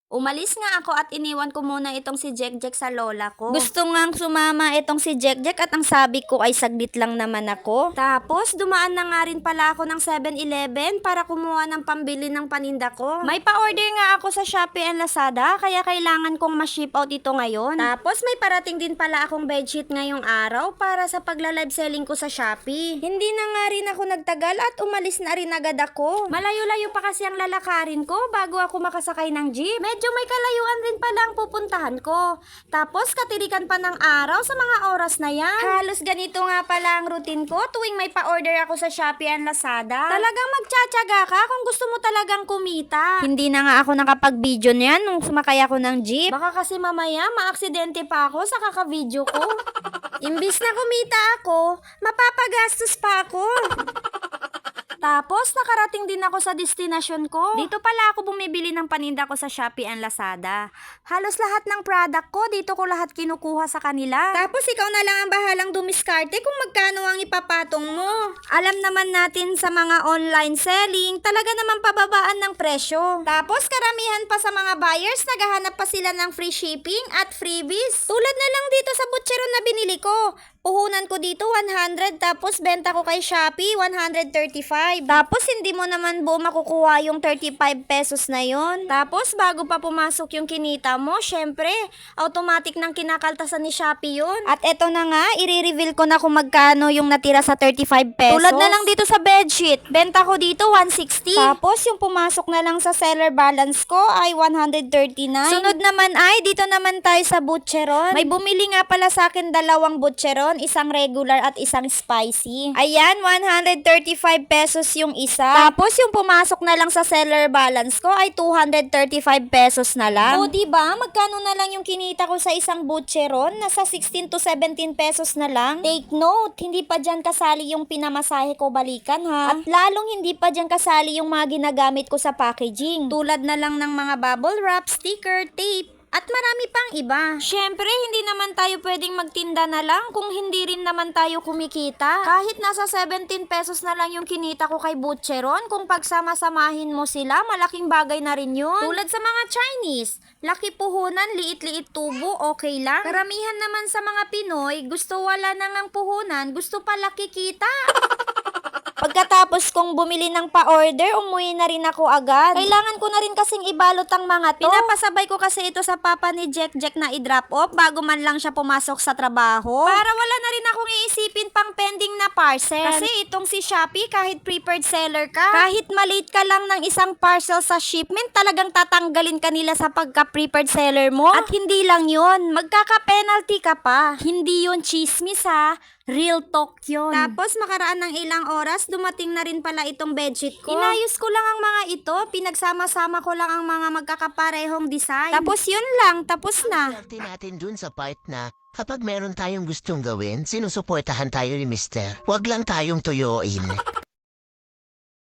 Umalis nga ako at iniwan ko muna itong si Jekjek sa lola ko. Gusto ngang sumama itong si Jekjek at ang sabi ko ay saglit lang naman ako. Tapos dumaan na nga rin pala ako ng 7-Eleven para kumuha ng pambili ng paninda ko. May pa-order nga ako sa Shopee and Lazada kaya kailangan kong ma-ship out ito ngayon. Tapos may parating din pala akong bedsheet ngayong araw para sa pagla-live selling ko sa Shopee. Hindi na nga rin ako nagtagal at umalis na rin agad ako. Malayo-layo pa kasi ang lalakarin ko bago ako makasakay ng jeep. Medyo may kalayuan rin pala ang pupuntahan ko. Tapos katirikan pa ng araw sa mga oras na yan. Halos ganito nga pala ang routine ko tuwing may pa-order ako sa Shopee and Lazada. Talagang magtsatsaga ka kung gusto mo talagang kumita. Hindi na nga ako nakapag-video niyan nung sumakay ako ng jeep. Baka kasi mamaya maaksidente pa ako sa kaka-video ko. Imbis na kumita ako, mapapagastos pa ako. Tapos, nakarating din ako sa destinasyon ko. Dito pala ako bumibili ng paninda ko sa Shopee and Lazada. Halos lahat ng product ko, dito ko lahat kinukuha sa kanila. Tapos, ikaw na lang ang bahalang dumiskarte kung magkano ang ipapatong mo. Alam naman natin sa mga online selling, talaga naman pababaan ng presyo. Tapos, karamihan pa sa mga buyers, naghahanap pa sila ng free shipping at freebies. Tulad na lang dito sa butcheron na binili ko. Puhunan ko dito 100 tapos benta ko kay Shopee 135. Tapos hindi mo naman buo makukuha yung 35 pesos na yon. Tapos bago pa pumasok yung kinita mo, syempre, automatic nang kinakaltasan ni Shopee yun. At eto na nga, i-reveal ko na kung magkano yung natira sa 35 pesos. Tulad na lang dito sa bedsheet, benta ko dito 160. Tapos yung pumasok na lang sa seller balance ko ay 139. Sunod naman ay, dito naman tayo sa butcheron. May bumili nga pala sa akin dalawang butcheron, isang regular at isang spicy. Ayan, 135 pesos yung isa. Tapos yung pumasok na lang sa seller balance ko ay 235 pesos na lang. O diba, magkano na lang yung kinita ko sa isang butcheron? Nasa 16 to 17 pesos na lang. Take note, hindi pa dyan kasali yung pinamasahe ko balikan ha. At lalong hindi pa dyan kasali yung mga ginagamit ko sa packaging. Tulad na lang ng mga bubble wrap, sticker, tape, at marami pang iba. Syempre, hindi naman tayo pwedeng magtinda na lang kung hindi rin naman tayo kumikita. Kahit nasa 17 pesos na lang yung kinita ko kay butcheron, kung pagsama-samahin mo sila, malaking bagay na rin yun. Tulad sa mga Chinese, laki puhunan, liit-liit tubo, okay lang. Karamihan naman sa mga Pinoy, gusto wala na ngang puhunan, gusto pala kikita. Pagkatapos kong bumili ng pa-order, umuwi na rin ako agad. Kailangan ko na rin kasing ibalot ang mga to. Pinapasabay ko kasi ito sa papa ni Jekjek na i-drop off bago man lang siya pumasok sa trabaho. Para wala na rin akong iisipin pang pending na parcel. Kasi itong si Shopee, kahit prepared seller ka, kahit malate ka lang ng isang parcel sa shipment, talagang tatanggalin ka nila sa pagka-prepared seller mo. At hindi lang yun, magkaka-penalty ka pa. Hindi yun chismis ha. Real talk yun. Tapos makaraan ng ilang oras, dumating na rin pala itong bedsheet ko. Inayos ko lang ang mga ito, pinagsama-sama ko lang ang mga magkakaparehong design. Tapos yun lang, tapos na. Swerte natin dun sa part na kapag meron tayong gustong gawin, sinusuportahan tayo ni Mister. Huwag lang tayong tuyuin.